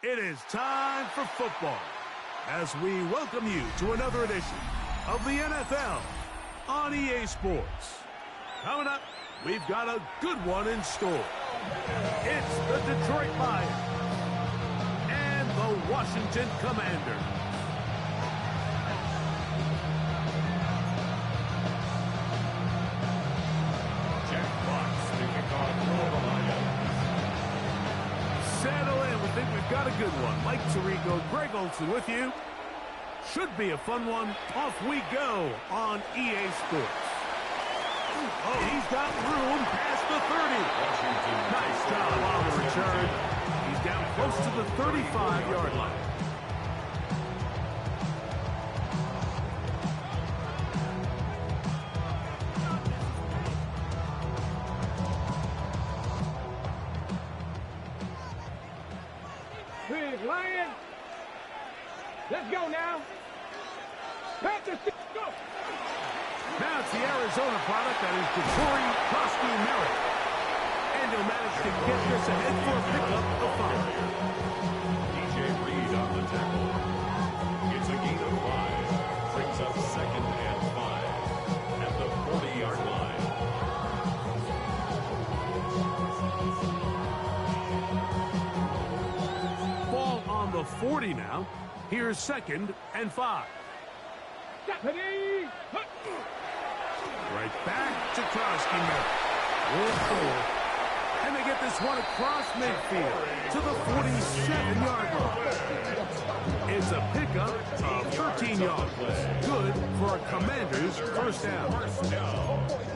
It is time for football as we welcome you to another edition of the NFL on EA Sports. Coming up, we've got a good one in store. It's the Detroit Lions and the Washington Commanders. Jack Fox speaking on for the Lions. Settle in. We think we've got a good one. Mike Tirico, Greg Olsen with you. Should be a fun one. Off we go on EA Sports. Oh, he's got room past the 30. Nice job on the return. He's down close to the 35-yard line. Lions. Let's go now. Panthers, go. Now it's the Arizona product that is Dettori Merritt. And he'll manage to get this ahead for a pickup of 5. DJ Reed on the tackle. It's a gain of 5. Brings up 2nd and 5 at the 40-yard line. Ball on the 40 now. Here's 2nd and 5. Right back to Krosky Merritt. And they get this one across midfield to the 47-yard line. It's a pickup of 13 yards. Good for a Commander's first down.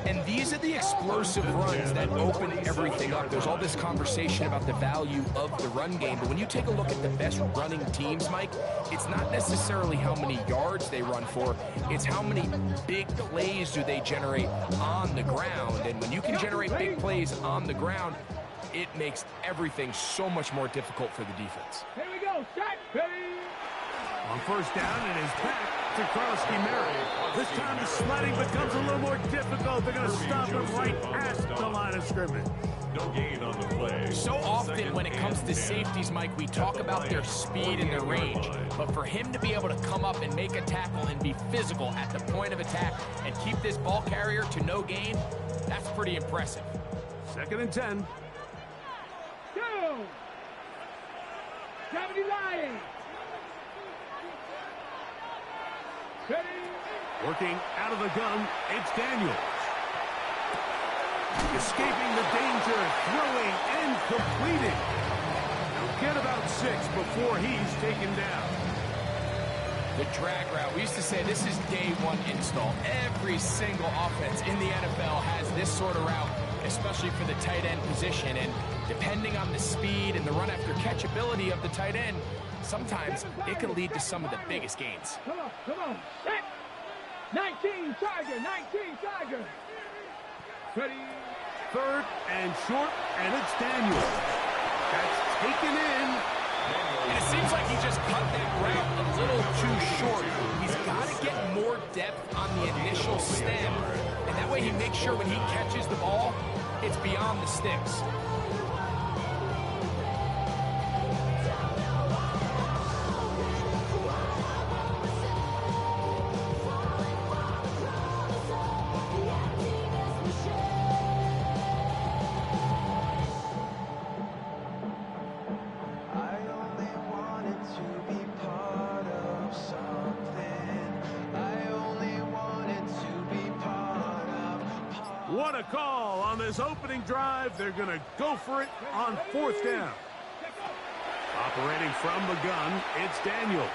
And these are the explosive runs that open everything up. There's all this conversation about the value of the run game, but when you take a look at the best running teams, Mike, it's not necessarily how many yards they run for, it's how many big plays do they generate on the ground. And when you can generate big plays on the ground, it makes everything so much more difficult for the defense. Here we go. Shot. On first down, it is back to Krosky Merritt. This time the sledding becomes a little more difficult. They're going to stop him right past the line of scrimmage. No gain on the play. So often when it comes to safeties, Mike, we talk about their speed and their range. But for him to be able to come up and make a tackle and be physical at the point of attack and keep this ball carrier to no gain, that's pretty impressive. 2nd and 10. Go. Gravity Lions. Working out of the gun, it's Daniels. Escaping the danger, throwing and completing. He'll get about 6 before he's taken down. The drag route, we used to say this is day one install. Every single offense in the NFL has this sort of route, especially for the tight end position. And depending on the speed and the run after catch ability of the tight end, sometimes it can lead to some of the biggest gains. Come on. Set. 19 Tiger. Ready. 3rd and short, and it's Daniels. That's taken in. And it seems like he just cut that route a little too short. He's got to get more depth on the initial stem. And that way he makes sure when he catches the ball, it's beyond the sticks. What a call on this opening drive. They're going to go for it on 4th down. Operating from the gun, it's Daniels.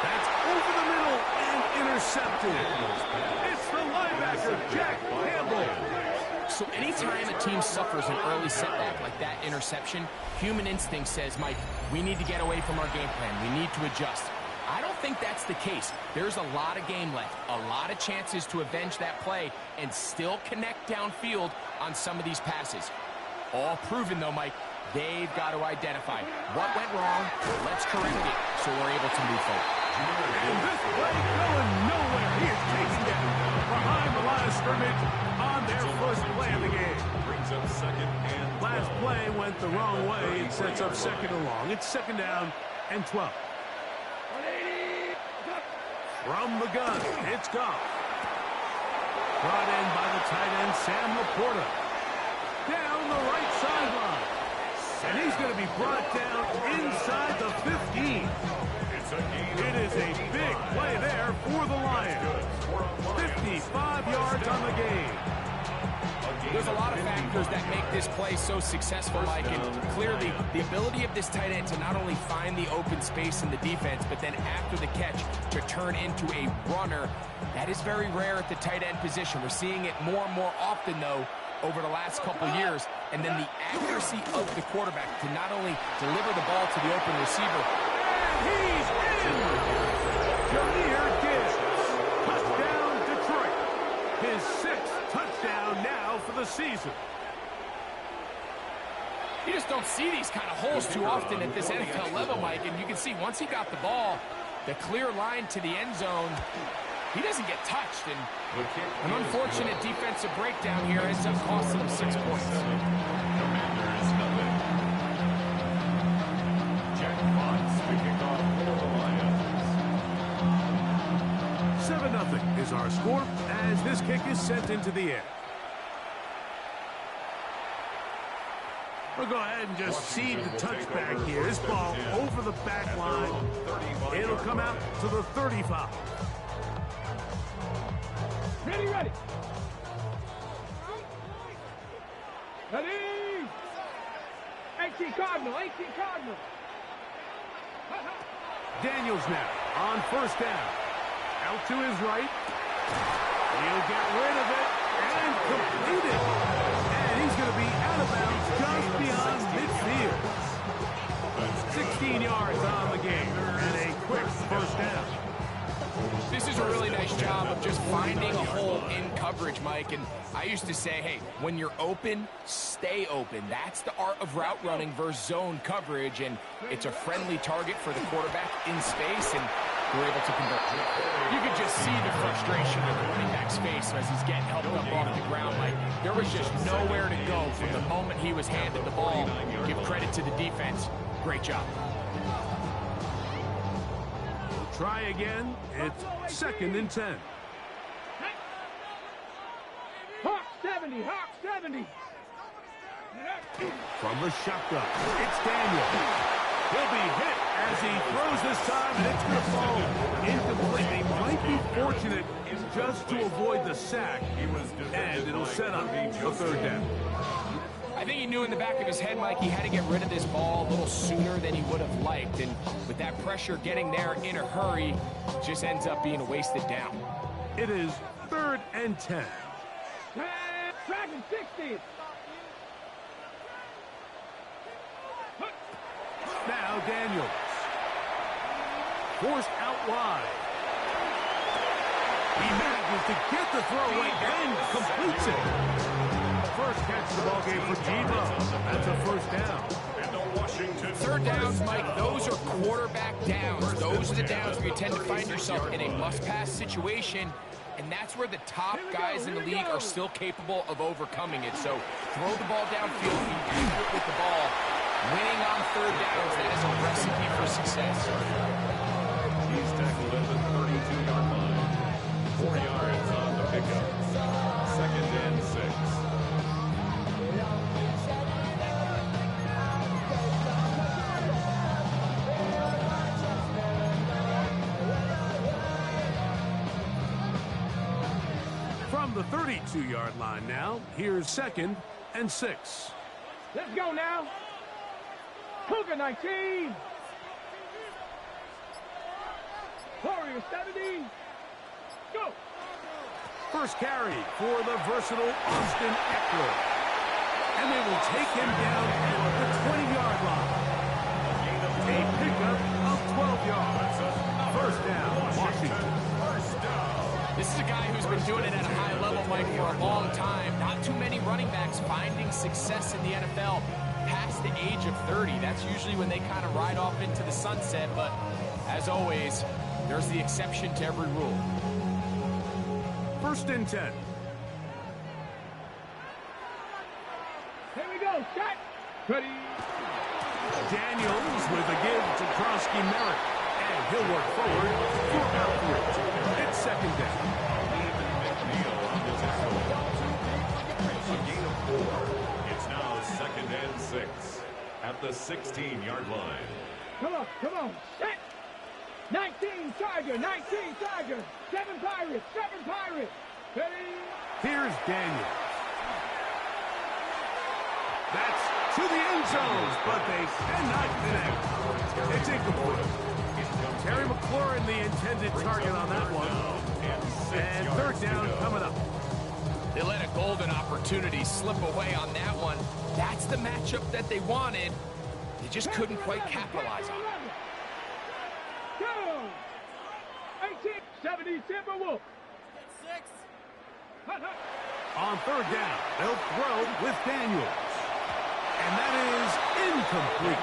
That's over the middle and intercepted. It's the linebacker, Jack Campbell. So anytime a team suffers an early setback like that interception, human instinct says, Mike, we need to get away from our game plan. We need to adjust. I don't think that's the case. There's a lot of game left, a lot of chances to avenge that play and still connect downfield on some of these passes. All proven, though, Mike, they've got to identify what went wrong, let's correct it, so we're able to move forward. And this play going nowhere. He is taken down behind the line of scrimmage on their first play of the game. Brings up second and 12. Last play went the wrong way. It sets up second and long. It's second down and 12. 180. From the gun, it's Goff. Brought in by the tight end, Sam Laporta. Down the right sideline. And he's going to be brought down inside the 15. It is a big play there for the Lions. 55 yards on the game. There's a lot of factors that make this play so successful, Mike, and clearly the ability of this tight end to not only find the open space in the defense, but then after the catch to turn into a runner. That is very rare at the tight end position. We're seeing it more and more often, though, over the last couple years. And then the accuracy of the quarterback to not only deliver the ball to the open receiver. And he's in! Jahmyr Gibbs. Touchdown, Detroit. His 6th touchdown now for the season. You just don't see these kind of holes too often at this NFL level, Mike. And you can see once he got the ball, the clear line to the end zone, he doesn't get touched. And an unfortunate defensive breakdown here ends up costing him 6 points. Commanders nothing. Jack Fox picking off for the Lions. 7-0 is our score as this kick is sent into the air. We'll go ahead and just seed the touchback here. This ball over the back line. It'll come out to the 35. Ready, ready. Ready. 18 Cardinal, 18 Cardinal. Daniels now on first down. Out to his right. He'll get rid of it and complete it. And he's going to be out of bounds just beyond midfield. 16 yards on the game and a quick first down. This is a really nice job of just finding a hole in coverage, Mike. And I used to say, hey, when you're open, stay open. That's the art of route running versus zone coverage. And it's a friendly target for the quarterback in space, and we're able to convert. You could just see the frustration in the running back's face as he's getting helped up off the ground. Like, there was just nowhere to go from the moment he was handed the ball. Give credit to the defense. Great job. Try again. It's second and 10. Hawk 70, Hawk 70. From the shotgun, it's Daniel. He'll be hit as he throws this time, and it's going to fall incomplete. They might be fortunate just to avoid the sack, and it'll set up a third down. I think he knew in the back of his head, Mike, he had to get rid of this ball a little sooner than he would have liked. And with that pressure getting there in a hurry, just ends up being a wasted down. It is third and 10. Dragon 60. Now Daniels. Forced out wide. He manages to get the throw away and completes it. First catch of the ballgame for Debo. That's a first down. And the Washington Third downs, Mike, those are quarterback downs. Those are the downs where you tend to find yourself in a must-pass situation, and that's where the top guys in the league are still capable of overcoming it. So throw the ball downfield, be accurate with the ball. Winning on third downs, that is a recipe for success. He's tackled at the 32-yard line. 4 yards on the pickup. Second and 6. From the 32-yard line now, here's second and 6. Let's go now. Cougar 19. Warrior 70. Go. First carry for the versatile Austin Eckler. And they will take him down at the 20-yard line. A pickup of 12 yards. First down, Washington. This is a guy who's been doing it at a high level, Mike, for a long time. Not too many running backs finding success in the NFL past the age of 30. That's usually when they kind of ride off into the sunset, but as always, there's the exception to every rule. First and 10. set, ready. Daniels with a give to Krosky Merritt. And he'll work forward for about 3. It's second down. McNeil on the tackle. A gain of 4. It's now second and 6 at the 16-yard line. Come on, set. 19 Tiger, 19 Tiger. 7 Pirates, 7 Pirates. Ready. Here's Daniels. That's to the end zone, but they cannot connect. It's incomplete. Terry McLaurin, the intended target on that one. And third down coming up. They let a golden opportunity slip away on that one. That's the matchup that they wanted. They just couldn't quite capitalize on it. Go. 1870 Timberwolves. 6. On third down, they'll throw with Daniels. And that is incomplete.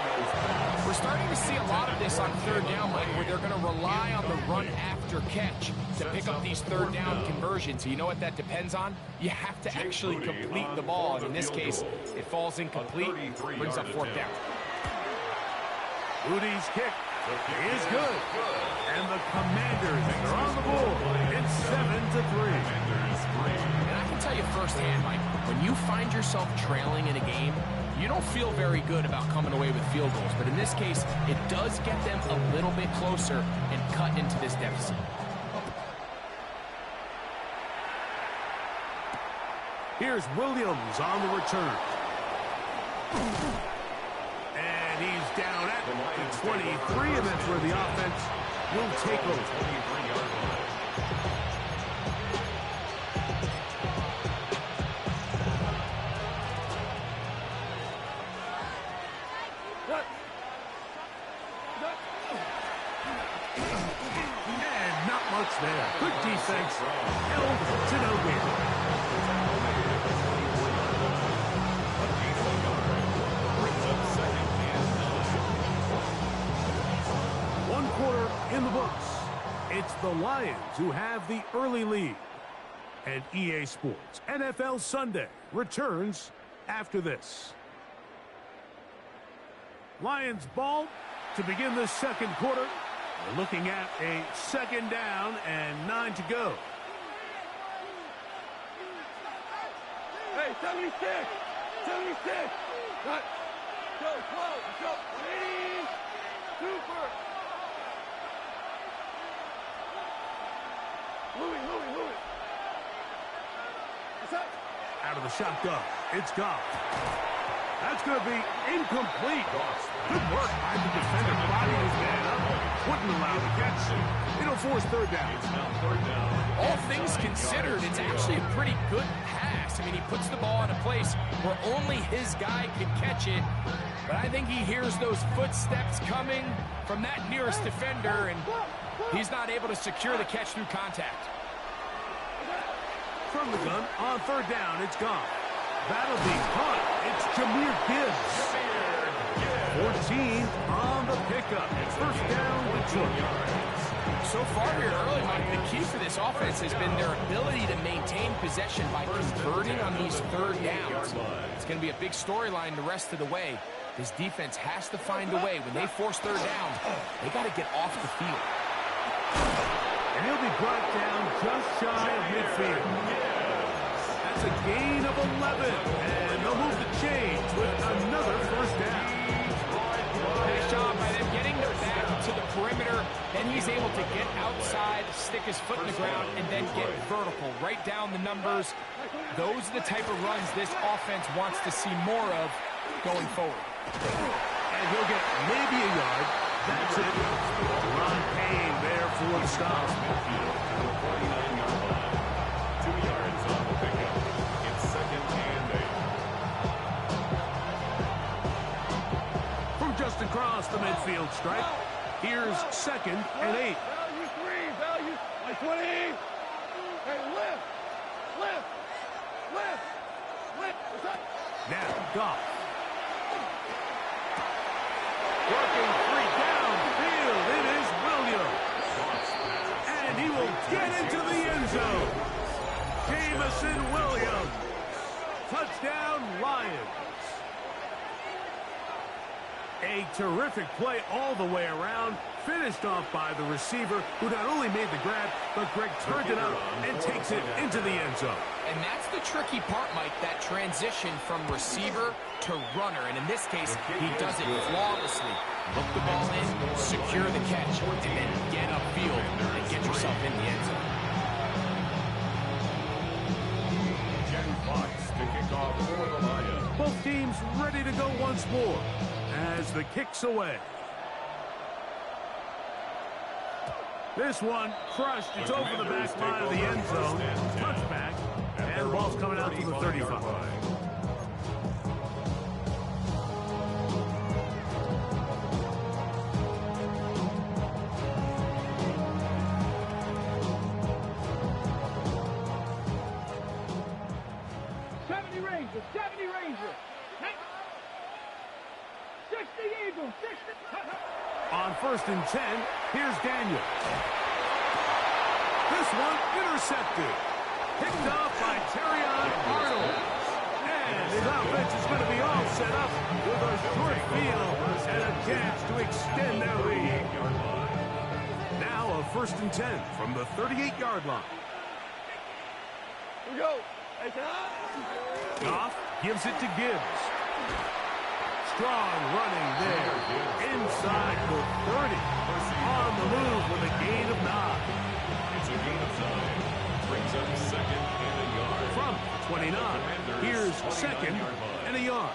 We're starting to see a lot of this on third down, Mike, where they're going to rely on the run after catch to pick up these third down conversions. So you know what that depends on? You have to actually complete the ball. And in this case, it falls incomplete, brings up fourth down. Udy's kick is good. And the Commanders are on the board. It's 7-3. And I can tell you firsthand, Mike, when you find yourself trailing in a game, you don't feel very good about coming away with field goals. But in this case, it does get them a little bit closer and cut into this deficit. Here's Williams on the return. And he's down at the 23, and that's where the offense will take over. 23-yard line. And not much there. Good defense. Held to no win. One quarter in the books. It's the Lions who have the early lead. And EA Sports NFL Sunday returns after this. Lions ball to begin the second quarter. We're looking at a second down and 9 to go. Hey, 76. 76. Cut. Go, close. Go. Please. Super. Louis. What's up? Out of the shotgun. It's gone. That's going to be incomplete. Good work by the defender. Body his man up. Wouldn't allow the catch. It'll force third down. It's now third down. All things considered, it's actually a pretty good pass. I mean, he puts the ball in a place where only his guy can catch it. But I think he hears those footsteps coming from that nearest defender, and he's not able to secure the catch through contact. From the gun, on third down, it's gone. That'll be caught. It's Jahmyr Gibbs. 14 on the pickup. First down, Detroit. So far here early, Mike, the key for this offense has been their ability to maintain possession by converting on these third downs. It's going to be a big storyline the rest of the way. This defense has to find a way. When they force third down, they got to get off the field. And he'll be brought down just shy of midfield. That's a gain of 11. And they'll move the chains with another first down. Nice job by them getting their back to the perimeter. Then he's able to get outside, stick his foot in the ground, and then get vertical. Right down the numbers. Those are the type of runs this offense wants to see more of going forward. And he'll get maybe a yard. That's it. Ron Payne there for the stop. 49-yard line. 2 yards on the pickup. It's second and 8. From just across the midfield stripe, here's second and 8. Value 3. Value. Like 20. Hey, lift. What's up? Now, Goff. Working free downfield. It is Williams. And he will get into the end zone. Jameson Williams. Touchdown, Lions. A terrific play all the way around, finished off by the receiver, who not only made the grab, but Greg turned it up and takes it into the end zone. And that's the tricky part, Mike, that transition from receiver to runner. And in this case, he does it flawlessly. Look the ball in, secure the catch, and then get upfield and get yourself in the end zone. Jen Fox to kick off for the Lions. Both teams ready to go once more as the kick's away. This one crushed. It's over the back line of the end zone. Touchback. And the ball's coming out to the 35. Ranger, 70 Ranger, 60 Eagles, 60. On 1st and 10, here's Daniel. This one intercepted. Picked off by Terrion Arnold. And his offense is going to be all set up with a short field and a chance to extend their lead. Now a 1st and 10 from the 38-yard line. Here we go. Goff gives it to Gibbs. Strong running there. Inside the 30. On the move with a gain of 9. It's a gain of 9. Brings up 2nd and a yard. From 29. Here's 2nd and a yard.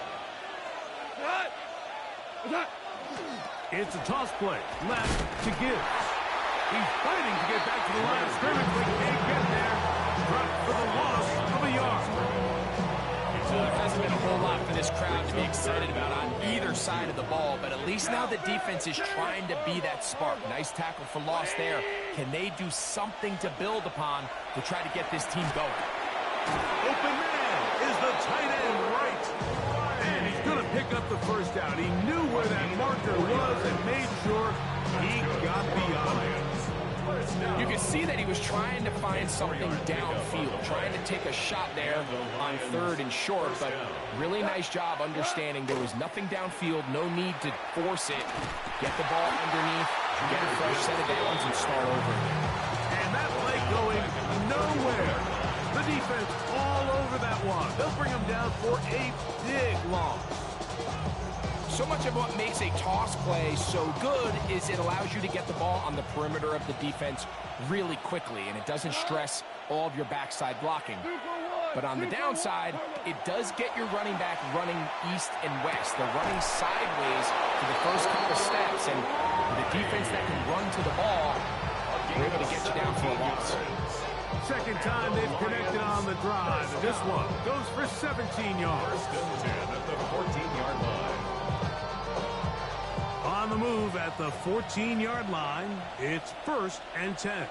It's a toss play. Left to Gibbs. He's fighting to get back to the line of scrimmage, but can't get there. Dropped for the loss of a yard. There hasn't been a whole lot for this crowd to be excited about on either side of the ball, but at least now the defense is trying to be that spark. Nice tackle for loss there. Can they do something to build upon to try to get this team going? Open man is the tight end right. And he's going to pick up the first down. He knew where that marker was and made sure he got beyond it. You can see that he was trying to find something downfield, trying to take a shot there on 3rd and short, but really nice job understanding there was nothing downfield, no need to force it. Get the ball underneath, get a fresh set of downs, and start over. And that play going nowhere. The defense all over that one. They'll bring him down for a big loss. So much of what makes a toss play so good is it allows you to get the ball on the perimeter of the defense really quickly, and it doesn't stress all of your backside blocking. But on the downside, it does get your running back running east and west. They're running sideways for the first couple steps, and the defense that can run to the ball, they're able to get you down for a loss. Second time they've connected on the drive, and this one goes for 17 yards. 1st and 10 at the 14-yard line. On the move at the 14-yard line, it's 1st and 10.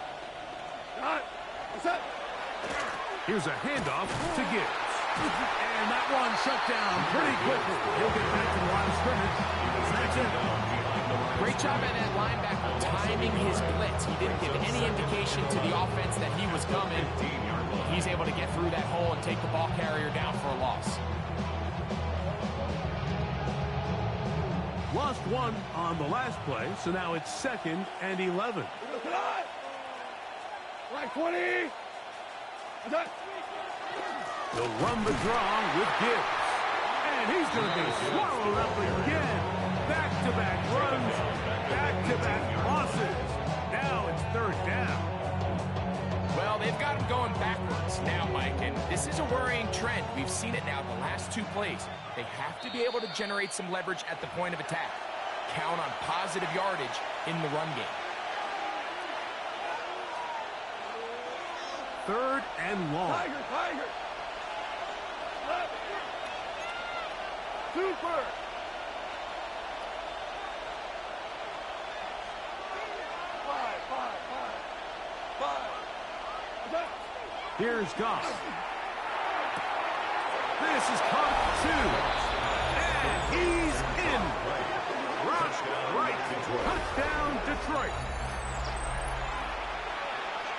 Here's a handoff to Gibbs. And that one shut down pretty quickly. He'll get back to the line of scrimmage. That's it. Great job by that linebacker timing his blitz. He didn't give any indication to the offense that he was coming. He's able to get through that hole and take the ball carrier down for a loss. Lost one on the last play, so now it's 2nd and 11. Like 20. They'll run the draw with Gibbs. And he's going to be swallowed up again. Back-to-back runs, back-to-back losses. Now it's 3rd down. Well, they've got him going backwards now, Mike, and this is a worrying trend. We've seen it now the last 2 plays. They have to be able to generate some leverage at the point of attack. Count on positive yardage in the run game. 3rd and long. Tiger. Super. Five. Here's Goff. This is caught 2. And he's in. Right. Touchdown, Detroit.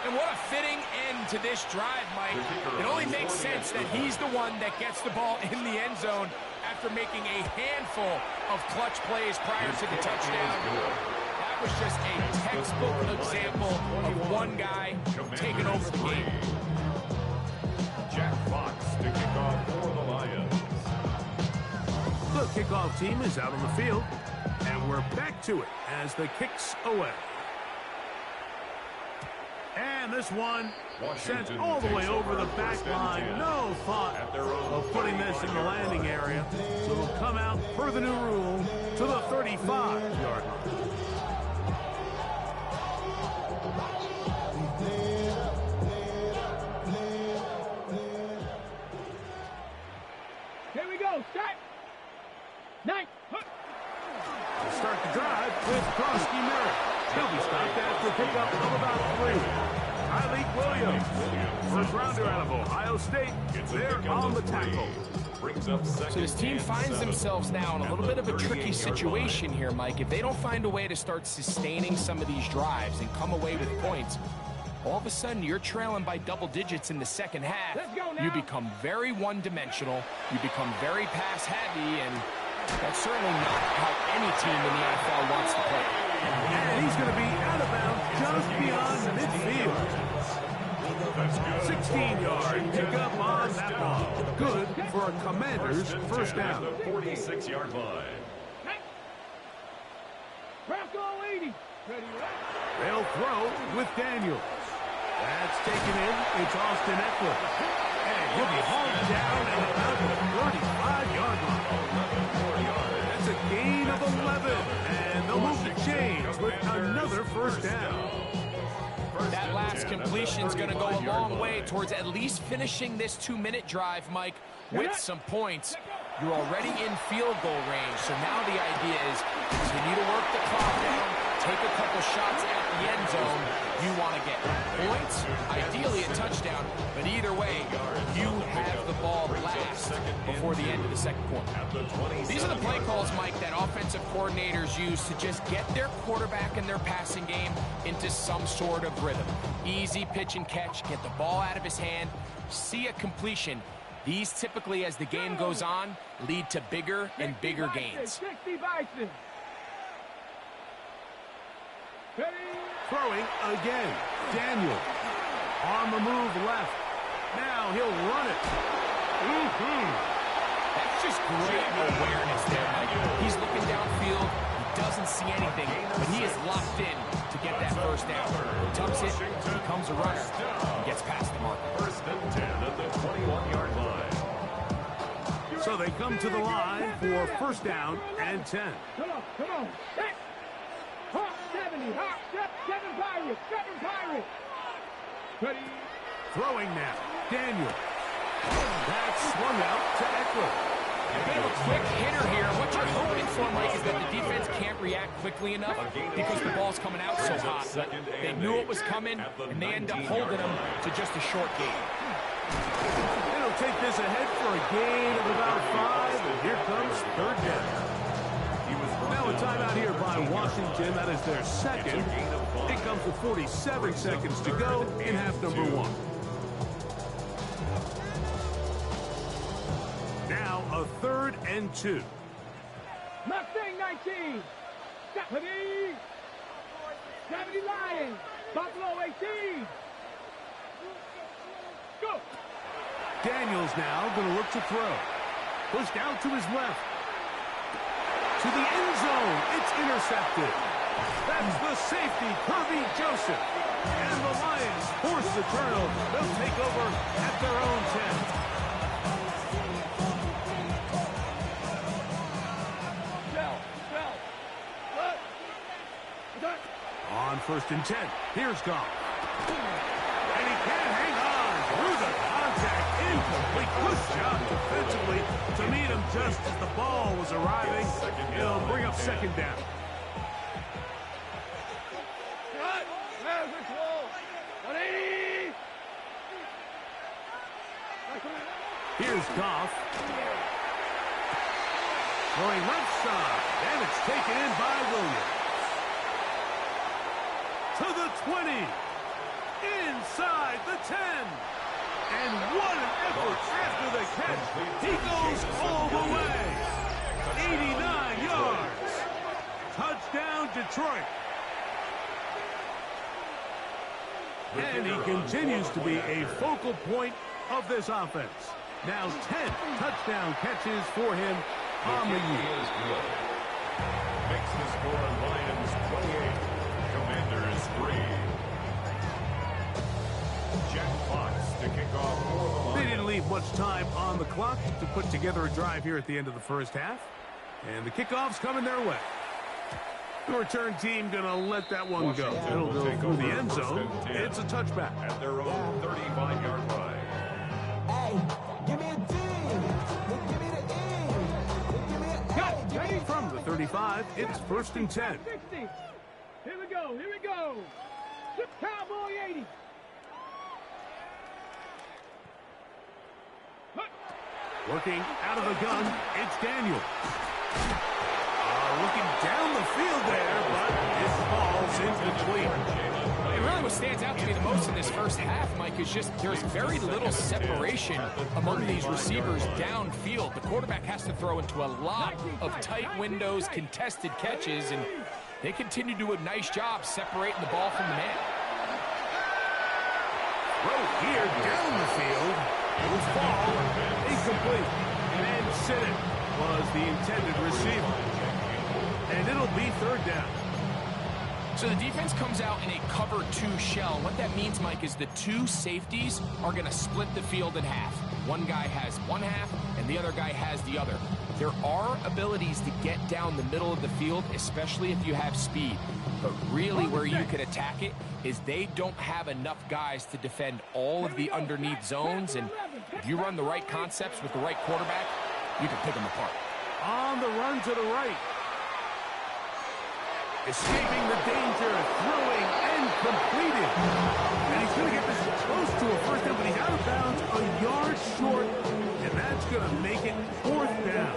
And what a fitting end to this drive, Mike. It only makes sense that he's the one that gets the ball in the end zone after making a handful of clutch plays prior to the touchdown. That was just a textbook example of one guy taking over the game. Jack Fox to kick off for the Lions. The kickoff team is out on the field, and we're back to it as the kick's away. And this one sent all the way over the back line. No thought of putting this in the landing area. So it'll come out per the new rule to the 35-yard line. Here we go. Start. Nice. Start the drive with Krosky Merritt. He'll be stopped after a pickup of about 3. Tyleik Williams, first rounder out of Ohio State. They're on the tackle. So this team finds themselves now in a little bit of a tricky situation here, Mike. If they don't find a way to start sustaining some of these drives and come away with points, all of a sudden you're trailing by double digits in the second half. You become very one-dimensional. You become very pass-heavy, and that's certainly not how any team in the NFL wants to play. And he's going to be out of bounds just beyond midfield. 16-yard pickup on that ball. Good for a Commander's first down. 46-yard line. Bronco 80. They'll throw with Daniels. That's taken in. It's Austin Eckler. And he'll be hauled down at about the 35-yard line. That's a gain of 11. And they'll move the chains with another first down. That last completion is going to go a long way towards at least finishing this 2-minute drive, Mike, with some points. You're already in field goal range, so now the idea is continue to work the clock down, take a couple shots at the end zone. You want to get points, ideally a touchdown, but either way, you have the ball last before the end of the second quarter. These are the play calls, Mike, that offensive coordinators use to just get their quarterback and their passing game into some sort of rhythm. Easy pitch and catch, get the ball out of his hand, see a completion. These typically, as the game goes on, lead to bigger and bigger gains. 60 Bison. Throwing again. Daniel on the move left. Now he'll run it. That's just great awareness there, Mike. He's looking downfield. He doesn't see anything, but he is locked in to get that first down. Tucks it, becomes a runner, and gets past the mark. First and 10 at the 21-yard line. So they come to the line for first down and 10. Come on. Set. Hawk 70. Hawk 7 Pirates. 7 Pirates. Ready. Throwing now. Daniel. That's swung out to Eckler. A bit of a quick hitter here. What you're hoping for, Mike, is that the defense can't react quickly enough because the ball's coming out so hot. They knew it was coming, and they end up holding them to just a short gain. They'll take this ahead for a gain of about 5, and here comes third down. Now a timeout here by Washington. That is their second. It comes with 47 seconds to go in half number 1. Now a 3rd and 2. Mustang 19. 70 Lions. Buffalo 18. Go. Daniels now going to look to throw. Pushed out to his left. To the end zone. It's intercepted. That's the safety, Kirby Joseph. And the Lions force the turnover. They'll take over at their own 10. On 1st and 10, here's Goff. And he can't hang on through the contact. Incomplete. Good job defensively to meet him just as the ball was arriving. He'll bring up second down. Here's Goff. Going left side, and it's taken in by Williams. To the 20. Inside the 10. And what an effort after the catch. He goes all the way. 89 yards. Touchdown, Detroit. And he continues to be a focal point of this offense. Now 10 touchdown catches for him on the year. Makes the score Lions 28, Commanders 3. Jack Fox to kick off for the Lions. They didn't leave much time on the clock to put together a drive here at the end of the first half. And the kickoff's coming their way. The return team going to let that one go. It'll go through the end zone. It's a touchback. At their own 35-yard line. Hey, give me a D. Give me the E. From the 35, it's 1st and 10. 60. Here we go. Here we go. Cowboy 80. Working out of the gun, it's Daniel. Looking down the field there, but it falls incomplete. Really what stands out to me the most in this first half, Mike, is just there's very little separation among these receivers downfield. The quarterback has to throw into a lot of tight windows, contested catches, and they continue to do a nice job separating the ball from the man. Throw here down the field. It will fall. Incomplete. And Sinnott was the intended receiver. And it'll be 3rd down. So the defense comes out in a cover 2 shell. What that means, Mike, is the 2 safeties are going to split the field in half. One guy has one half, and the other guy has the other. There are abilities to get down the middle of the field, especially if you have speed. But really where you can attack it is they don't have enough guys to defend all of the underneath zones. And if you run the right concepts with the right quarterback, you can pick them apart. On the run to the right. Escaping the danger, throwing, and completed. And he's going to get this close to a first down, but he's out of bounds a yard short, and that's going to make it 4th down.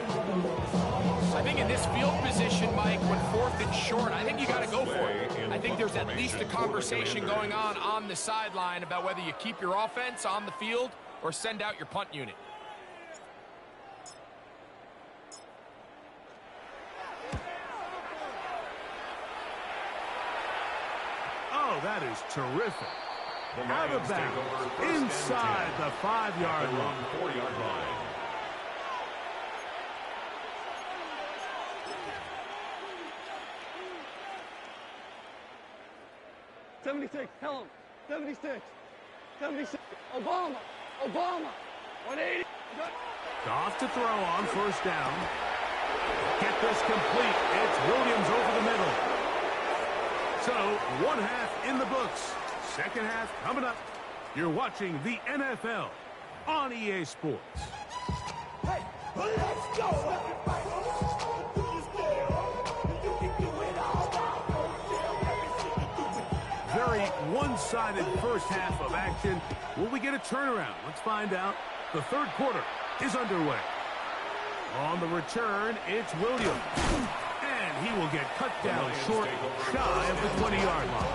I think in this field position, Mike, when 4th and short, I think you got to go for it. I think there's at least a conversation going on the sideline about whether you keep your offense on the field or send out your punt unit. Oh, that is terrific. Out of bounds, inside the 5-yard line. 4-yard line. '76, hello. 76. 76. Obama. 180. Off to throw on 1st down. Get this complete. It's Williams over the middle. So, 1 half in the books. 2nd half coming up. You're watching the NFL on EA Sports. Hey, let's go. Very one-sided first half of action. Will we get a turnaround? Let's find out. The 3rd quarter is underway. On the return, it's Williams. And he will get cut down short, shy of the 20-yard line.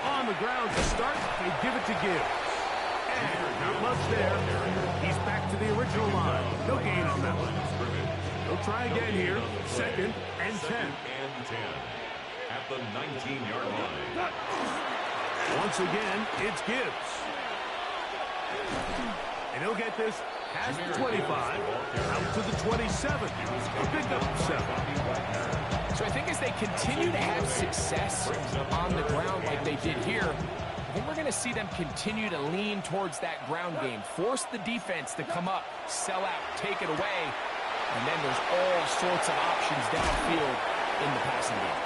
On the ground to start, they give it to Gibbs. And not much there. He's back to the original line. No gain on that one. They'll try again here. 2nd and 10. At the 19-yard line. Once again, it's Gibbs. And he'll get this past the 25, out to the 27. A pickup of 7. So I think as they continue to have success on the ground like they did here, I think we're going to see them continue to lean towards that ground game. Force the defense to come up, sell out, take it away, and then there's all sorts of options downfield in the passing game.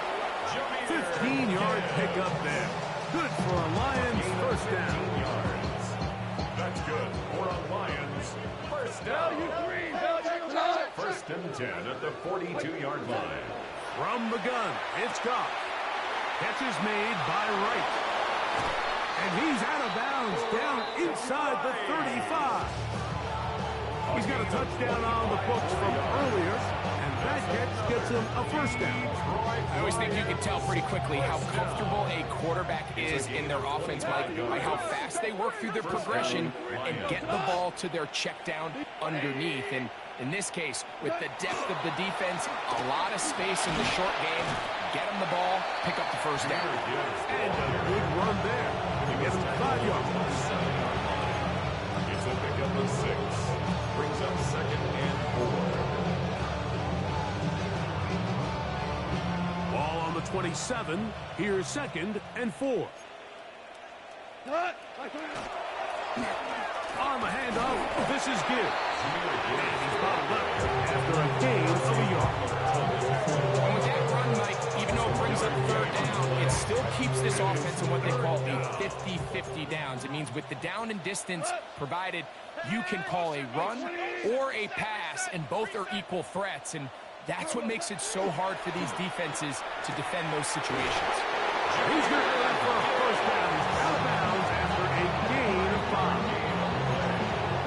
15-yard pickup there. Good for a Lions first down. That's good for a Lions first down. First and 10 at the 42-yard line. From the gun, it's Goff. Catch is made by Wright. And he's out of bounds down inside the 35. He's got a touchdown on the books from earlier, and that catch gets him a first down. I always think you can tell pretty quickly how comfortable a quarterback is in their offense, Mike, by how fast they work through their progression and get the ball to their check down underneath. And in this case, with the depth of the defense, a lot of space in the short game, get them the ball, pick up the first down. And a good run there. You get him 5 yards. It's a pickup of 6. Brings up 2nd and 4. Ball on the 27. Here's 2nd and 4. On the handoff, this is Gibbs. And he's bottled up after a gain of a yard. And with that run, Mike, even though it brings up 3rd down, it still keeps this offense in what they call a 50-50 downs. It means with the down and distance provided, you can call a run or a pass, and both are equal threats. And that's what makes it so hard for these defenses to defend those situations. He's going to go for a first down. He's out of bounds after a gain of 5.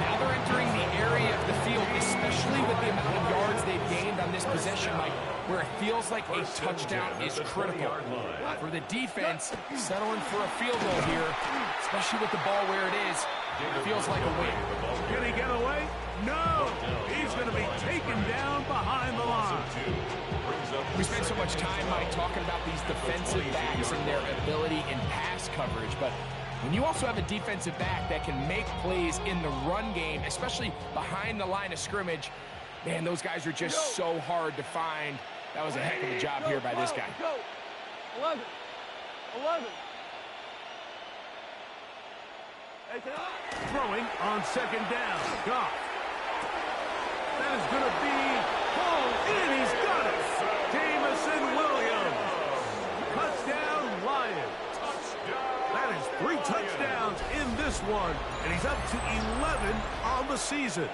Now they're entering the area of the field, especially with the amount of yards they've gained on this possession, Mike, where it feels like a touchdown is critical. For the defense, settling for a field goal here, especially with the ball where it is, it feels like a win. Can he get away? No! He's going to be taken down behind the line. We spend so much time, Mike, talking about these defensive backs and their ability in pass coverage, but when you also have a defensive back that can make plays in the run game, especially behind the line of scrimmage, man, those guys are just so hard to find. That was a heck of a job here by this guy. 11. Throwing on 2nd down. Goff. That is going to be pulled in. He's got it. Jameson Williams. Touchdown, Lions. That is 3 touchdowns in this one, and he's up to 11 on the season.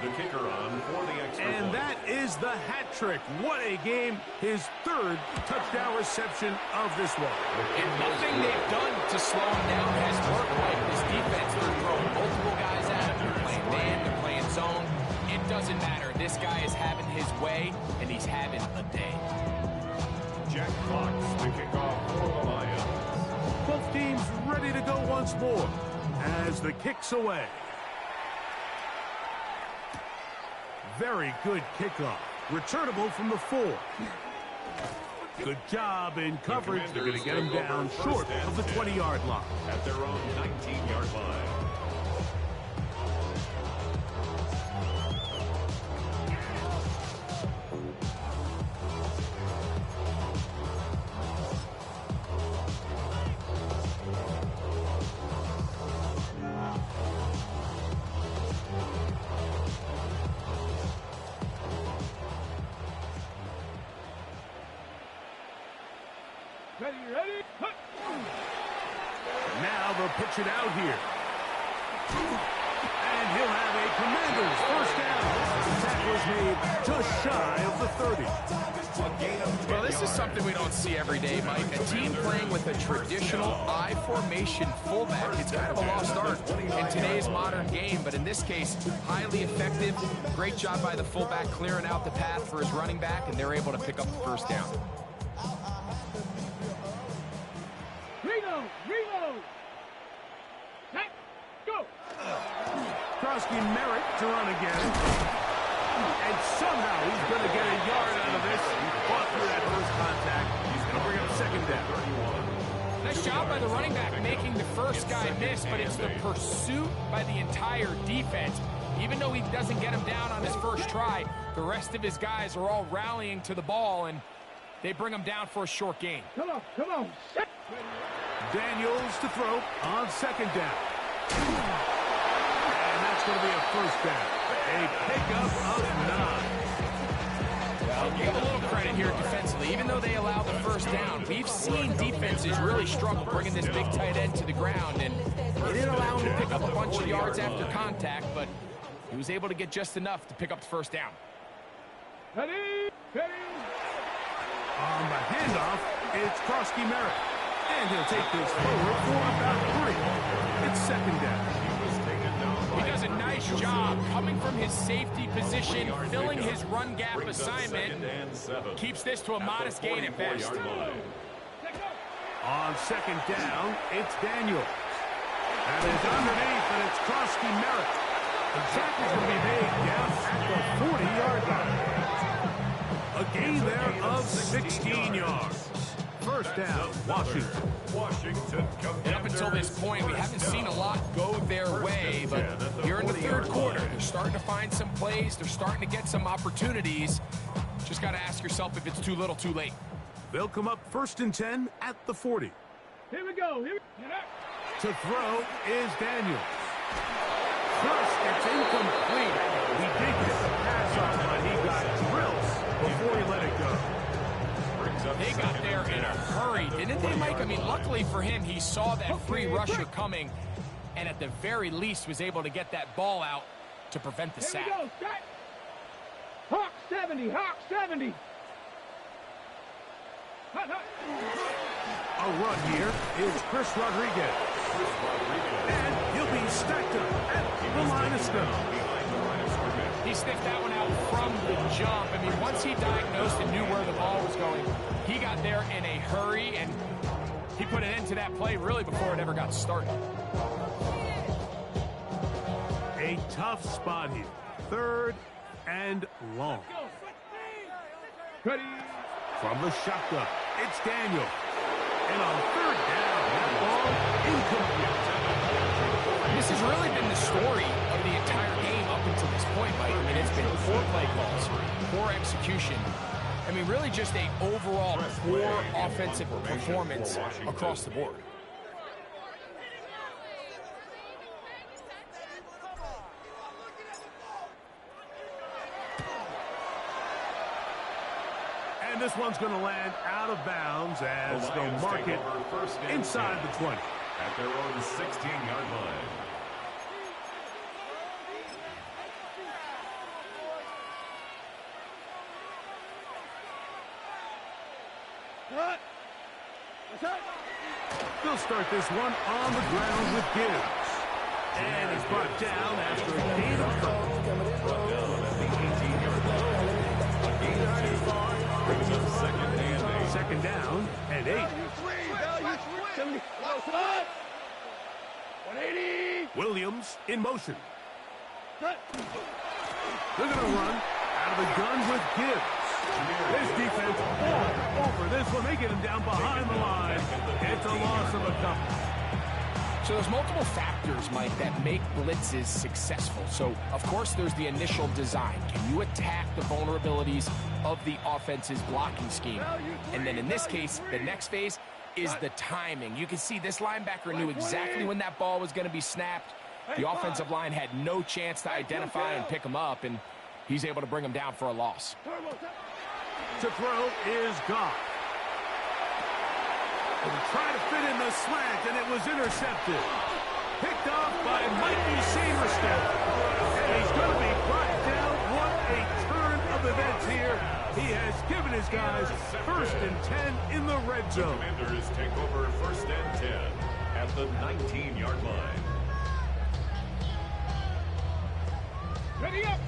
The kicker on for the extra And point. that is the hat trick. What a game. His 3rd touchdown reception of this one. And nothing they've done to slow him down has worked. Like this defense, they're throwing multiple guys at him. They're playing man, they're playing zone. It doesn't matter. This guy is having his way, and he's having a day. Jack Fox, the kickoff for the Lions. Both teams ready to go once more as the kick's away. Very good kickoff. Returnable from the 4. Good job in coverage. They're going to get him down short of the 20-yard line. At their own 19-yard line. Ready? Now they'll pitch it out here. And he'll have a Commanders first down. The tackle is made just shy of the 30. Well, this is something we don't see every day, Mike. A team playing with a traditional I formation fullback. It's kind of a lost art in today's modern game, but in this case, highly effective. Great job by the fullback clearing out the path for his running back, and they're able to pick up the first down. Reload. Set, go. Krosky Merritt to run again. And somehow he's going to get a yard out of this. He fought through that first contact. He's going to bring up 2nd down. Nice job by the running back making the first guy miss, but it's the pursuit by the entire defense. Even though he doesn't get him down on his first try, the rest of his guys are all rallying to the ball, and they bring him down for a short gain. Come on. Set. Daniels to throw on 2nd down. And that's going to be a first down. A pickup of 9. I'll give a little credit here defensively. Even though they allow the first down, we've seen defenses really struggle bringing this big tight end to the ground, and they didn't allow him to pick up a bunch of yards after contact, but he was able to get just enough to pick up the first down. Ready. On the handoff, it's Krosky Merritt. And he'll take this forward for about 3. It's 2nd down. He does a nice Nice job coming from his safety position, filling his run gap assignment. Keeps this to a modest gain at best. On second down, it's Daniels. And it's underneath, and it's Krosky Merritt. The tackle's going to be made down at the 40-yard line. A gain there of 16 yards. First down, Washington. And up until this point, we haven't seen a lot go their way, but here in the third quarter, they're starting to find some plays. They're starting to get some opportunities. Just got to ask yourself if it's too little, too late. They'll come up 1st and 10 at the 40. Here we go. To throw is Daniels. First, it's incomplete. He did get the pass off, but he got drilled before he let it go. They got there in a hurry, didn't they, Mike? I mean, luckily for him, he saw that free rusher coming, and at the very least was able to get that ball out to prevent the sack. Here we go. Hawk 70. Hawk 70. A run here is Chris Rodriguez. And he'll be stacked up at the line of scrimmage. He sniffed that one out from the jump. I mean, once he diagnosed and knew where the ball was going, he got there in a hurry, and he put an end to that play really before it ever got started. A tough spot here. 3rd and long. Ready. From the shotgun, it's Daniel. And on 3rd down, that ball incomplete. This has really been the story of the entire game up until this point, Mike. I mean, it's been poor play calls, poor execution. I mean, really just a overall poor offensive performance across the board. And this one's going to land out of bounds as they'll mark it inside the 20. At their own 16-yard line. They'll start this one on the ground with Gibbs. And he's brought down after a gain of 5. Brought down at the 18-yard line. A gain of 2 brings up 2nd and 8. Second down and 8. 70. 180. Williams in motion. They're going to run out of the gun with Gibbs. This defense all over this one. They get him down behind the line. It's a loss of a couple. So there's multiple factors, Mike, that make blitzes successful. So, of course, there's the initial design. Can you attack the vulnerabilities of the offense's blocking scheme? And then in this case, the next phase is the timing. You can see this linebacker knew exactly when that ball was going to be snapped. The offensive line had no chance to identify and pick him up, and he's able to bring him down for a loss. To throw is Goff. And try to fit in the slant, and it was intercepted. Picked off by Mikey Saberstein. And he's going to be brought down. What a turn of events here. He has given his guys 1st and 10 in the red zone. The Commanders take over 1st and 10 at the 19-yard line. Ready up.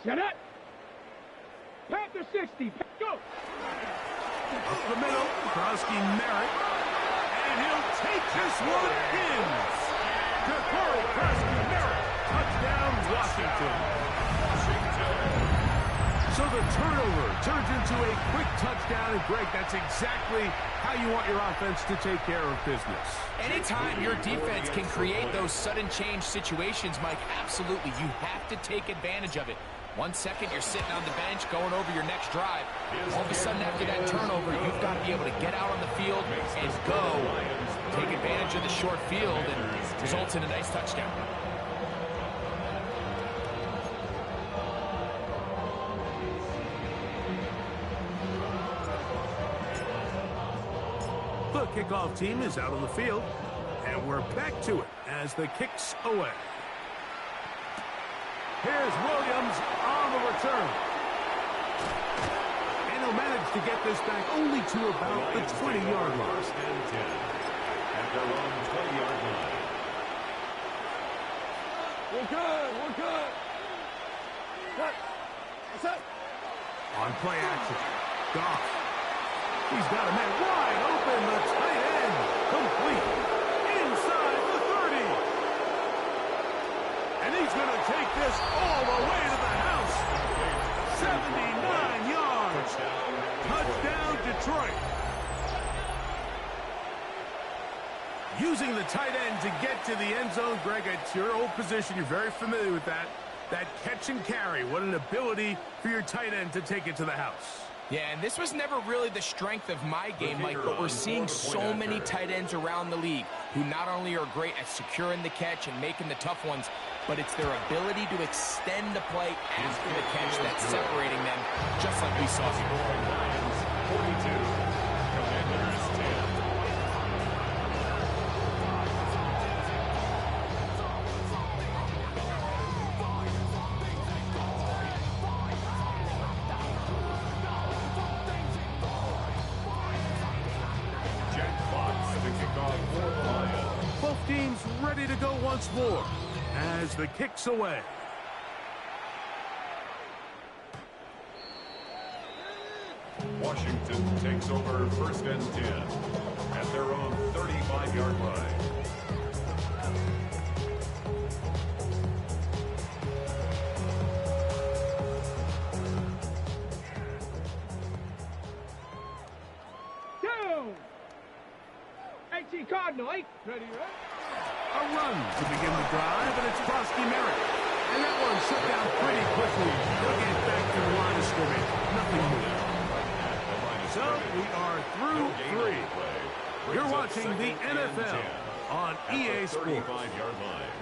Set up. Panther 60. Go. Up the middle, Krosky Merritt. And he'll take this one in. Corey Krosky Merritt. Touchdown, Washington. So the turnover turns into a quick touchdown. And Greg, that's exactly how you want your offense to take care of business. Anytime your defense can create those sudden change situations, Mike, absolutely, you have to take advantage of it. 1 second, you're sitting on the bench, going over your next drive. All of a sudden, after that turnover, you've got to be able to get out on the field and go. Take advantage of the short field, and results in a nice touchdown. The kickoff team is out on the field, and we're back to it as the kick's away. Here's Williams on the return. And he'll manage to get this back only to about the 20-yard line. 1st and 10 at their own 20-yard line. We're good. We're good. Cut. What's up? On play action. Goff. He's got a man wide open. The tight end. Complete. Inside the 30. And he's going to take this all the way to the house. 79 yards. Touchdown, Detroit. Using the tight end to get to the end zone, Greg, it's your old position. You're very familiar with that. That catch and carry. What an ability for your tight end to take it to the house. Yeah, and this was never really the strength of my game, Mike, but we're seeing so many tight ends around the league who not only are great at securing the catch and making the tough ones, but it's their ability to extend the play after the catch that's separating them, just like we saw here. 42. Commanders 10. Both teams ready to go once more as the kick's away. Washington takes over first and 10 at their own 35-yard line. Down. HE Cardinal, ready, right? A run to begin the drive, and it's Krosky Merritt. And that one shut down pretty quickly. They'll get back to the line of scrimmage. Nothing more. So we are through three. You're watching the NFL on EA Sports. 35-yard line.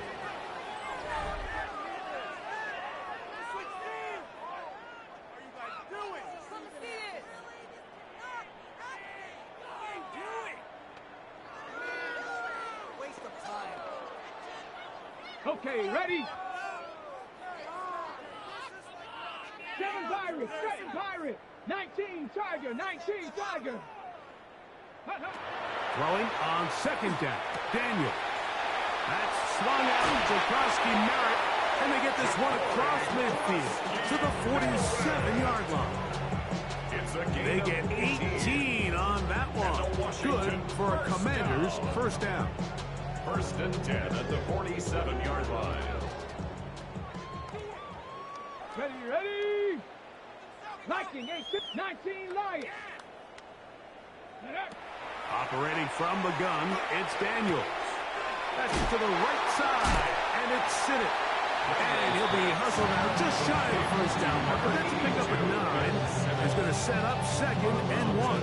Okay, ready? Seven Pirate, 19 Tiger, 19 Tiger. Throwing on second down. Daniel. That's swung out to Krosky Merritt. And they get this one across midfield to the 47-yard line. They get 18 on that one. Good for a Commanders first down. First and 10 at the 47-yard line. Ready? Viking, 19 Lions. Operating from the gun, it's Daniels. That's to the right side, and it's Sinnott. And he'll be hustled out just shy of the first down marker. That's a pickup at 9. He's going to set up second and 1.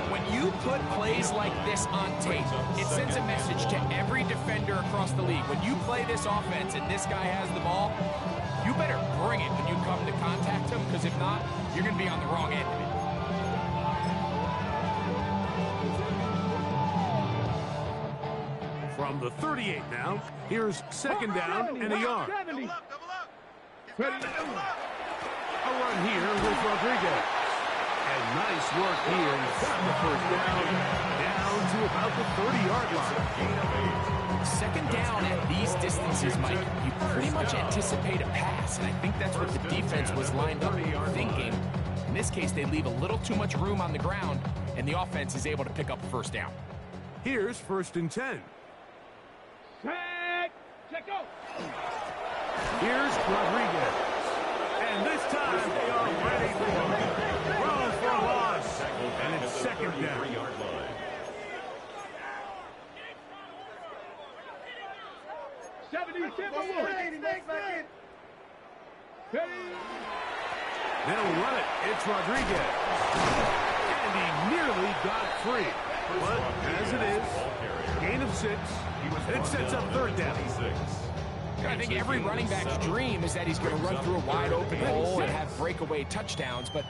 When you put plays like this on tape, it sends a message to every defender across the league. When you play this offense and this guy has the ball, you better bring it when you come to contact him, because if not, you're going to be on the wrong end of it. From the 38 now, here's second down and a yard. Ready? A run here with Rodriguez. And nice work here. He's got the first down to about the 30-yard line. Second down at these distances, Mike, you pretty much anticipate a pass, and I think that's what the defense was lined up thinking. In this case, they leave a little too much room on the ground, and the offense is able to pick up a first down. Here's first and 10. Check go. Here's Rodriguez. And this time they are ready for it. Thrown for a loss. And it's second down. 33-yard line. 77. They'll run it. It's Rodriguez. And he nearly got free. But as it is, gain of 6. It sets up third down. I think every running back's dream is that he's going to run through a wide open hole and have breakaway touchdowns, but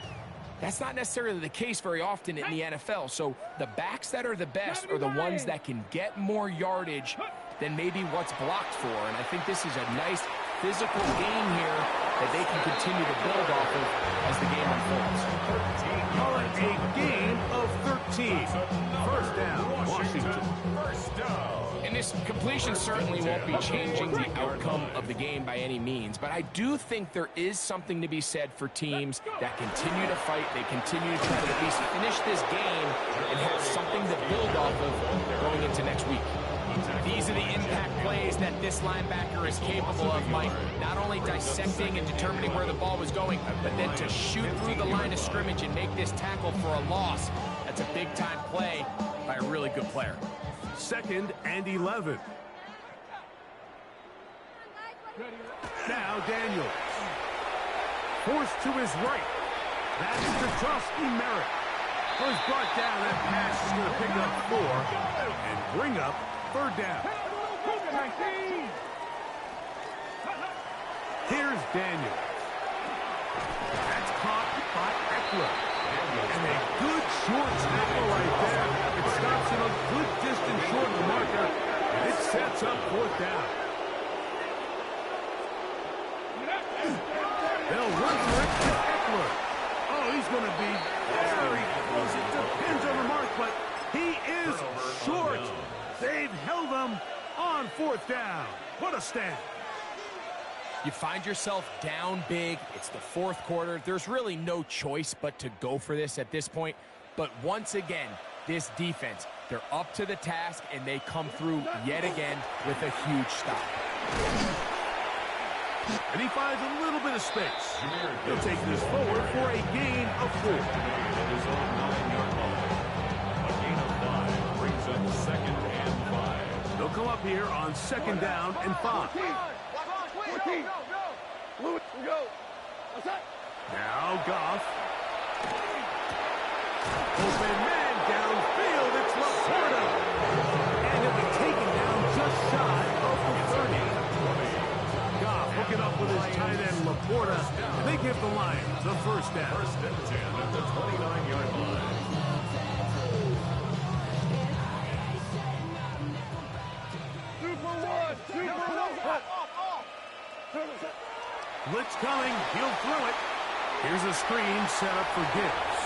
that's not necessarily the case very often in the NFL. So the backs that are the best are the ones that can get more yardage than maybe what's blocked for. And I think this is a nice physical game here that they can continue to build off of as the game unfolds. Call it a game of 13. First down, Washington. First down. And this completion certainly won't be changing the outcome of the game by any means, but I do think there is something to be said for teams that continue to fight, they continue to try to at least finish this game and have something to build off of going into next week. These are the impact plays that this linebacker is capable of, Mike. Not only dissecting and determining where the ball was going, but then to shoot through the line of scrimmage and make this tackle for a loss. That's a big-time play by a really good player. 2nd and 11. Now Daniels. Forced to his right. That's to Trusty Merritt. Was brought down. That pass is going to pick up 4 and bring up 3rd down. Here's Daniels. That's caught by Eckler. And a good short tackle right there. It stops him a good distance short of the marker. And it sets up 4th down. They'll run for it to Eckler. Oh, he's going to be very close. It depends on the mark, but he is short. They've held him on 4th down. What a stand. You find yourself down big. It's the 4th quarter. There's really no choice but to go for this at this point. But once again, this defense, they're up to the task, and they come through yet again with a huge stop. And he finds a little bit of space. He'll take this forward for a gain of 4. A gain of 5 brings up 2nd and 5. They'll come up here on 2nd down and 5. Now Goff. Open man downfield. It's Laporta. And he'll be taken down just shy of the 30. Goff hooking up with his tight end Laporta. And they give the Lions a 1st down. 1st and 10 at the 29-yard line. Blitz coming. He'll throw it. Here's a screen set up for Gibbs.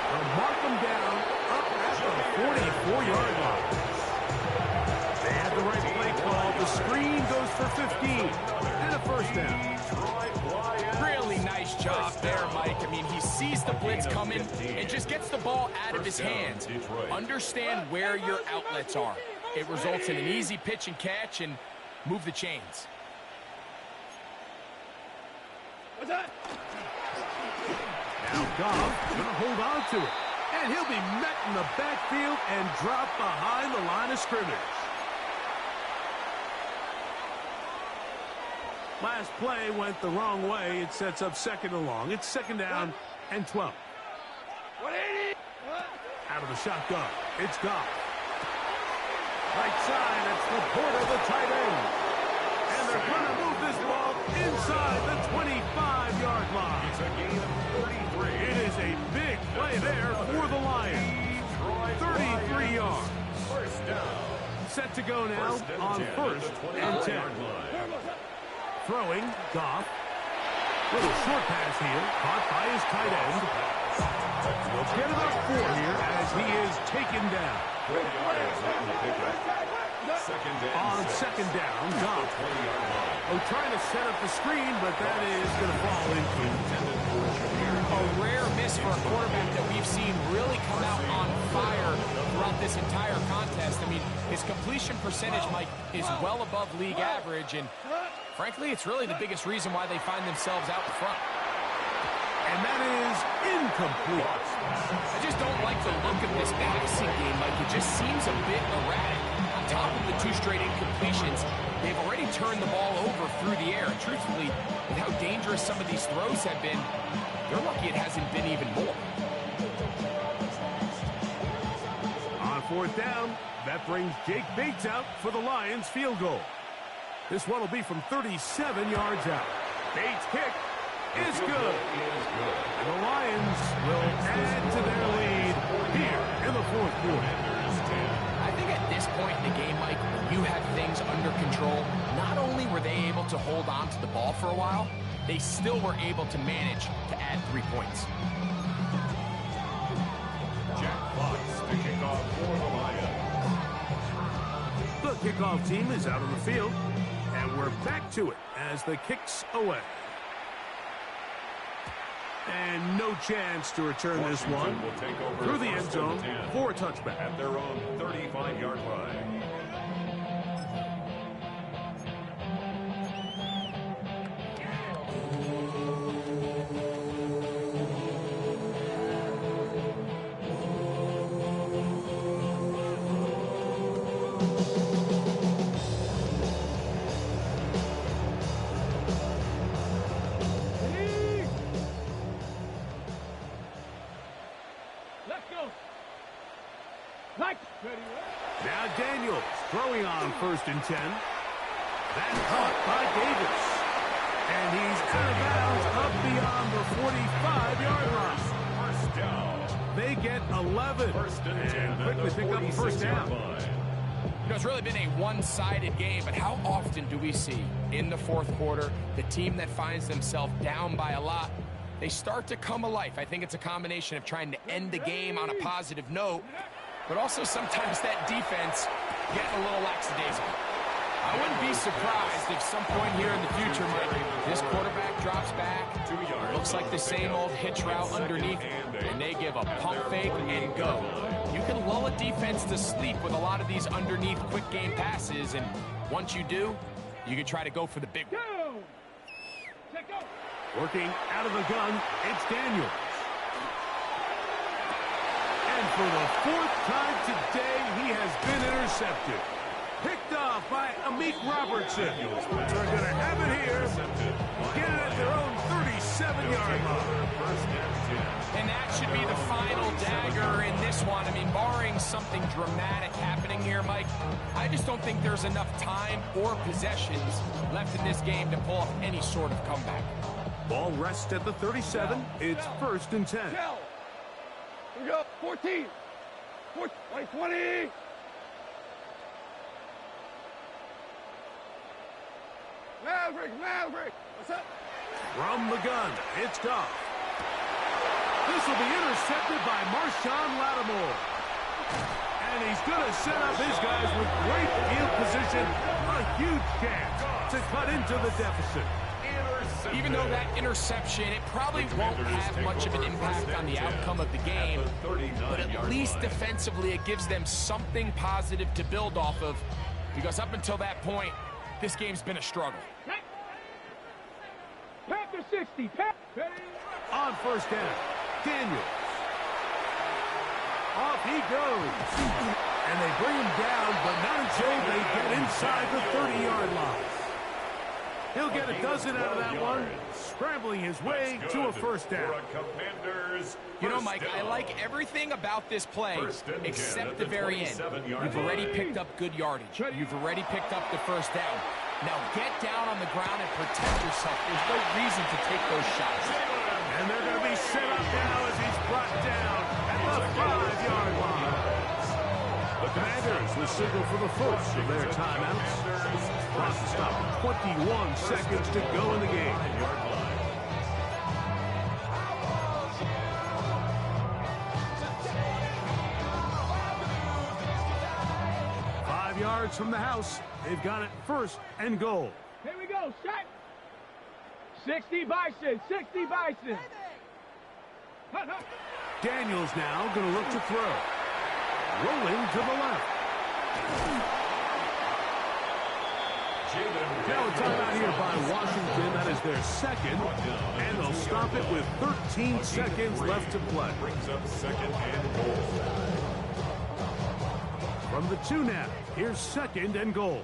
They'll mark him down up at the 44-yard line. They had the right play call. The screen goes for 15 and a 1st down. Really nice job there, Mike. I mean, he sees the blitz coming and just gets the ball out of his hands. Understand where your outlets are. It results in an easy pitch and catch and move the chains. Now Goff going to hold on to it. And he'll be met in the backfield and dropped behind the line of scrimmage. Last play went the wrong way. It sets up 2nd and long. It's 2nd down and 12. Out of the shotgun. It's Goff. Right side, it's Laporta, the tight end. And they're going to move this ball inside the 25-yard line. It's a gain of 33. It is a big play there for the Lions. 33 yards. 1st down. Set to go now on 1st and 10. Throwing, Goff. Little short pass here, caught by his tight end. We'll get about 4 here as he is taken down. On 2nd down, Goff. Oh, trying to set up the screen, but that is going to fall into A rare miss for a quarterback that we've seen really come out on fire throughout this entire contest. I mean, his completion percentage, Mike, is well above league average, and frankly, it's really the biggest reason why they find themselves out in front. And that is incomplete. I just don't like the look of this passing game, Mike. It just seems a bit erratic. On top of the 2 straight incompletions, they've already turned the ball over through the air. And truthfully, with how dangerous some of these throws have been, they're lucky it hasn't been even more. On 4th down, that brings Jake Bates out for the Lions field goal. This one will be from 37 yards out. Bates' kick is good. And the Lions will add to their lead here in the 4th quarter. I think at this point in the game, Mike, when you have things under control, not only were they able to hold on to the ball for a while, they still were able to manage to add 3 points. Jack Fox to kick off for the Lions. The kickoff team is out on the field, and we're back to it as the kick's away. And no chance to return this one Will take over through the end zone 1st and 10 for a touchback. at their own 35-yard line. Let's go. Lights. Ready. Now Daniels throwing on 1st and 10. That's caught by Davis. And he's out of bounds up beyond the 45-yard line. First down. They get 11 First and 10 and at quickly the pick up the first 46-yard down. line. You know, it's really been a one-sided game, but how often do we see in the 4th quarter the team that finds themselves down by a lot, they start to come alive? I think it's a combination of trying to end the game on a positive note, but also sometimes that defense getting a little lackadaisical. I wouldn't be surprised if some point here in the future, Mike, this quarterback drops back, looks like the same old hitch route underneath, and they give a pump fake and go. You can lull a defense to sleep with a lot of these underneath quick game passes, and once you do, you can try to go for the big one. Go. Check go. Working out of the gun, it's Daniels. And for the 4th time today, he has been intercepted. Picked off by Amik Robertson. They're going to have it here. Get it at their own 37-yard line. First and 10. And that should be the final dagger in this one. I mean, barring something dramatic happening here, Mike, I just don't think there's enough time or possessions left in this game to pull off any sort of comeback. Ball rests at the 37. It's 1st and 10. Tell. Here we go. 14. 20. Maverick. What's up? From the gun, it's Goff. This will be intercepted by Marshawn Lattimore. And he's going to set up his guys with great field position. A huge chance to cut into the deficit. Even though that interception, it probably won't have much of an impact on the outcome of the game, but at least defensively it gives them something positive to build off of, because up until that point, this game's been a struggle. Panther 60. On 1st down, Daniels. Off he goes. And they bring him down, but not until they get inside the 30-yard line. He'll get a dozen out of that one, scrambling his way to a 1st down. You know, Mike, I like everything about this play except the very end. You've already picked up good yardage. You've already picked up the 1st down. Now get down on the ground and protect yourself. There's no reason to take those shots. And they're going to be set up now as he's brought down at the 5-yard line. The Commanders will signal for the first of their timeouts. Clock stop. 21 seconds to go in the game. 5 yards from the house. They've got it 1st and goal. Here we go. Set. 60 Bison. 60 Bison. Daniels now going to look to throw. Rolling to the left. Now a timeout here by Washington. That is their 2nd. And they'll stop it with 13 seconds left to play. Brings up 2nd and goal. From the 2 now, here's 2nd and goal.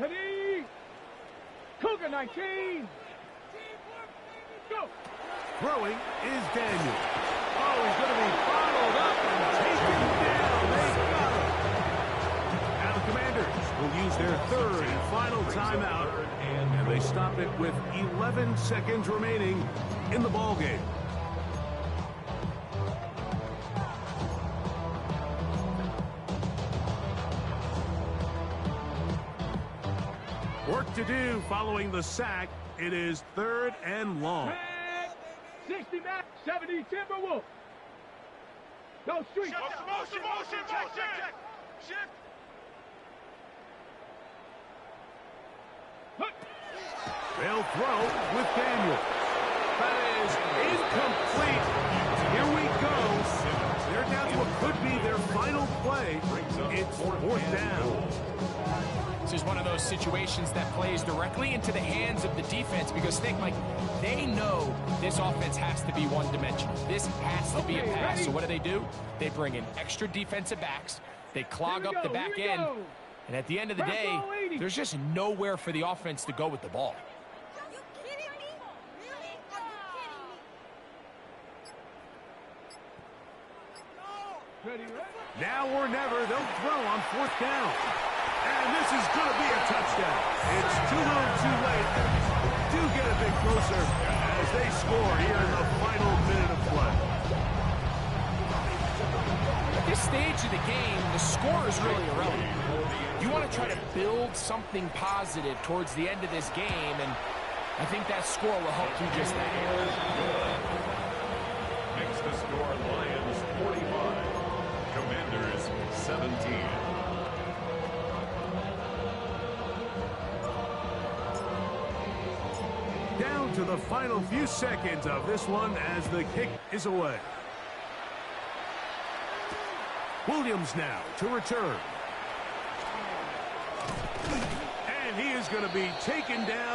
Ready. Cougar 19. Go. Throwing is Daniel. Oh, he's going to be followed up and taken down. They got him. Now the Commanders will use their 3rd and final timeout. And they stop it with 11 seconds remaining in the ballgame. Work to do following the sack. It is 3rd and long. 60 Mac, 70 Timberwolves. Go street. Motion, check. Shift. They'll throw with Daniel. That is incomplete. Here we go. They're down to what could be their final play. It's 4th down. This is one of those situations that plays directly into the hands of the defense because think, Mike, they know this offense has to be one-dimensional. This has to be a pass. So what do? They bring in extra defensive backs. They clog up the back end. And at the end of the day, there's just nowhere for the offense to go with the ball. Are you kidding me? Really? Are you kidding me? Now or never, they'll throw on 4th down. And this is going to be a touchdown. It's too little too late. Do get a bit closer as they score here in the final minute of play. At this stage of the game, the score is really irrelevant. You want to try to build something positive towards the end of this game, and I think that score will help do just that. Makes the score Lions 45, Commanders 17. Down to the final few seconds of this one as the kick is away. Williams now to return. And he is going to be taken down